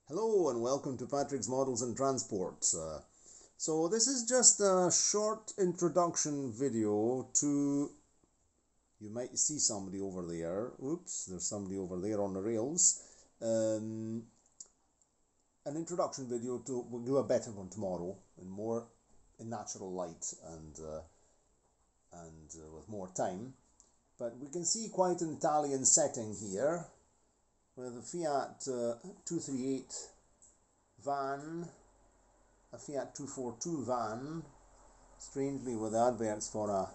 Hello and welcome to Patrick's Models and Transport. So this is just a short introduction video to, you might see somebody over there, oops, there's somebody over there on the rails, an introduction video to, we'll do a better one tomorrow, in natural light and with more time. But we can see quite an Italian setting here, with a Fiat 238 van, a Fiat 242 van, strangely with adverts for a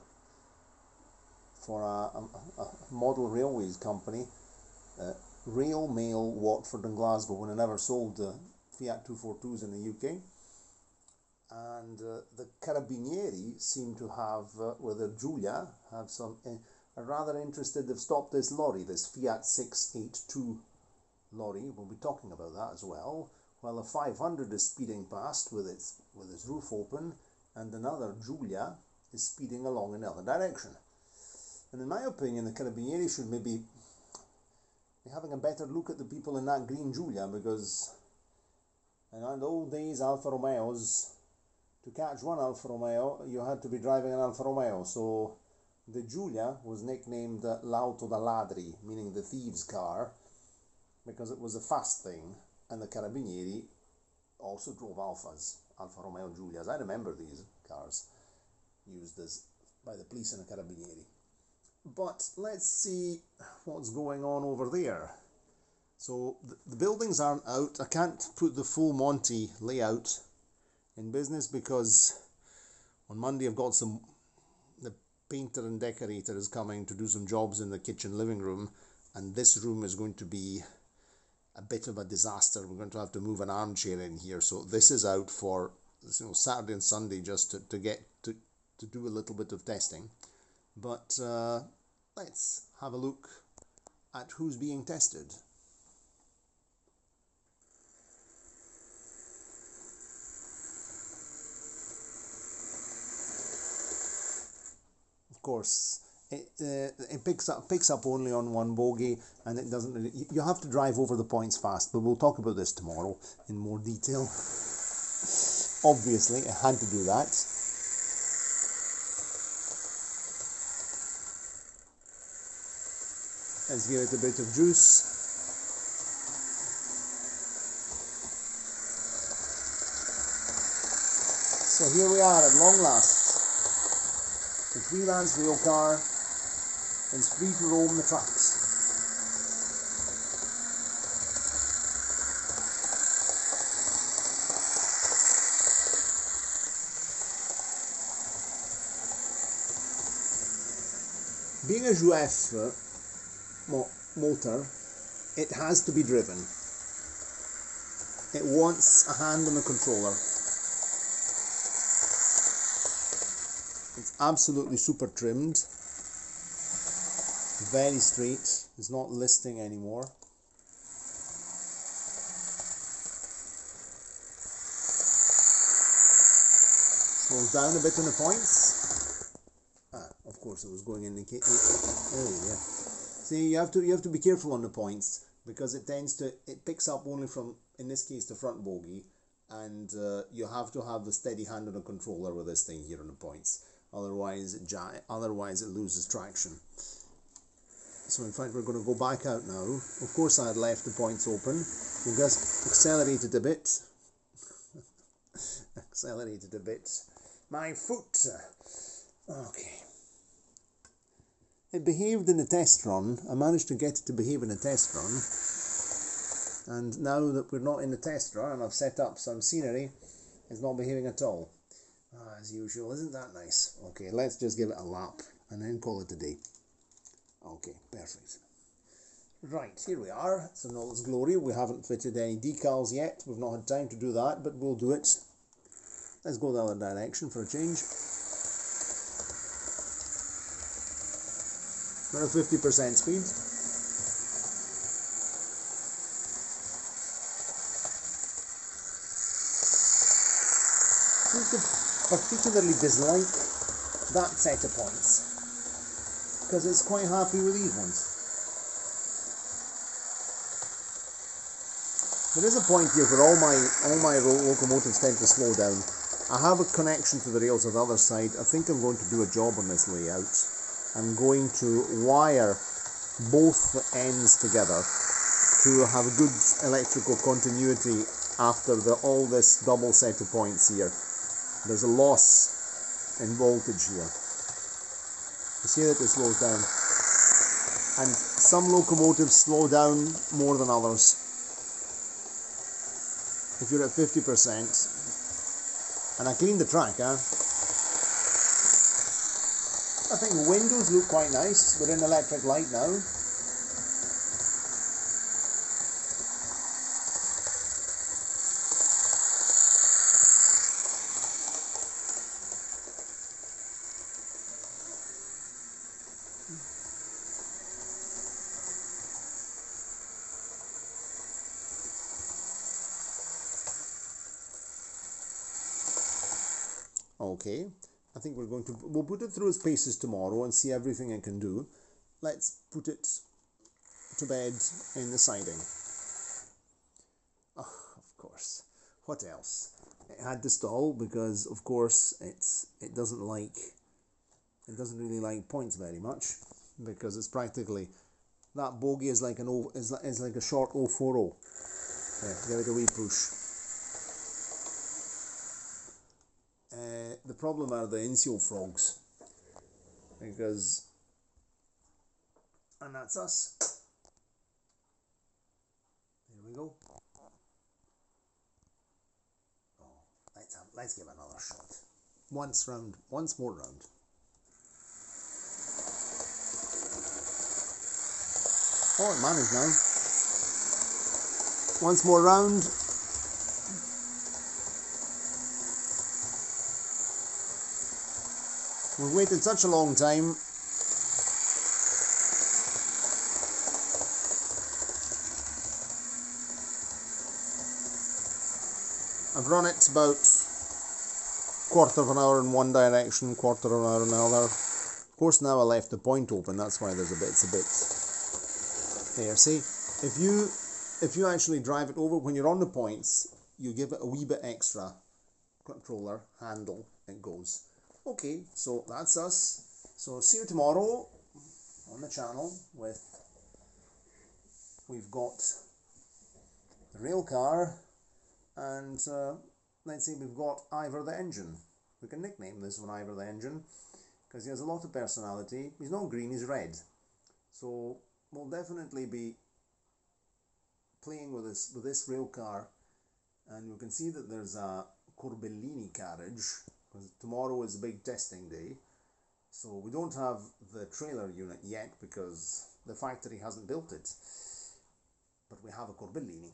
model railways company, Rail Mail Watford and Glasgow, when I never sold Fiat 242s in the UK. And the Carabinieri seem to have, with a Giulia, have some, are rather interested. They've stopped this lorry, this Fiat 682 lorry. We'll be talking about that as well. While the 500 is speeding past with its roof open, and another Giulia is speeding along in the other direction. And in my opinion, the Carabinieri should maybe be having a better look at the people in that green Giulia, because in the old days, Alfa Romeos, to catch one Alfa Romeo, you had to be driving an Alfa Romeo. So the Giulia was nicknamed L'Auto da Ladri, meaning the thieves' car, because it was a fast thing, and the Carabinieri also drove Alfas, Alfa Romeo Giulias. I remember these cars used as by the police and the Carabinieri. But let's see what's going on over there. So the buildings aren't out. I can't put the full Monty layout in business because on Monday I've got the painter and decorator is coming to do some jobs in the kitchen living room, and this room is going to be a bit of a disaster. We're going to have to move an armchair in here, so this is out for Saturday and Sunday just to get to do a little bit of testing. But let's have a look at who's being tested. Of course, it picks up only on one bogie, and it doesn't really, you have to drive over the points fast, but we'll talk about this tomorrow in more detail. Obviously, I had to do that. Let's give it a bit of juice. So here we are at long last. The Freelance railcar is free to roam the tracks. Being a Juef motor, it has to be driven. It wants a hand on the controller. It's absolutely super trimmed, very straight, it's not listing anymore. Slows down a bit on the points. Of course it was going in the yeah. See, you have to be careful on the points, because it picks up only from, in this case, the front bogie, and you have to have the steady hand on the controller with this thing here on the points. Otherwise it loses traction. So in fact we're going to go back out now. Of course I had left the points open. We'll just accelerate it a bit. Accelerated a bit. My foot. Okay. It behaved in the test run. I managed to get it to behave in a test run. And now that we're not in the test run and I've set up some scenery, it's not behaving at all. As usual, isn't that nice? Okay, let's just give it a lap and then call it a day. Okay, perfect. Right, here we are. It's in all its glory. We haven't fitted any decals yet. We've not had time to do that, but we'll do it. Let's go the other direction for a change. We're at 50% speed. I seem to particularly dislike that set of points, because it's quite happy with these ones. There is a point here where all my locomotives tend to slow down. I have a connection to the rails on the other side. I think I'm going to do a job on this layout. I'm going to wire both ends together to have a good electrical continuity after all this double set of points here. There's a loss in voltage here. You see that it slows down. And some locomotives slow down more than others. If you're at 50%, and I cleaned the track, I think the windows look quite nice. We're in electric light now. Okay, I think we'll put it through its paces tomorrow and see everything it can do. Let's put it to bed in the siding. Oh, of course. What else? It had to stall because, of course, it doesn't really like points very much, because it's practically, that bogie is like like a short 040. Yeah, give it a wee push. The problem are the inseal frogs, and that's us. There we go. Oh, let's give another shot. Once more round. Oh, it managed now. Once more round. We've waited such a long time. I've run it about quarter of an hour in one direction, quarter of an hour in another. Of course, now I left the point open, that's why it's a bit there. See, if you actually drive it over when you're on the points, you give it a wee bit extra controller handle, it goes. Okay, so that's us. So see you tomorrow on the channel we've got the rail car, and let's say we've got Ivor the engine. We can nickname this one Ivor the engine because he has a lot of personality. He's not green, he's red. So we'll definitely be playing with this rail car, and you can see that there's a Corbellini carriage because tomorrow is a big testing day. So we don't have the trailer unit yet because the factory hasn't built it, but we have a Corbellini.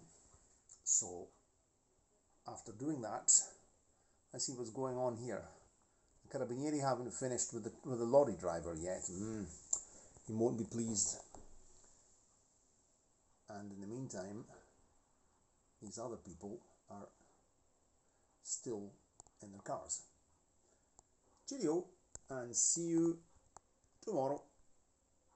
So after doing that, let's see what's going on here. The Carabinieri haven't finished with the lorry driver yet. He won't be pleased. And in the meantime, these other people are still in their cars. Cheerio, and see you tomorrow.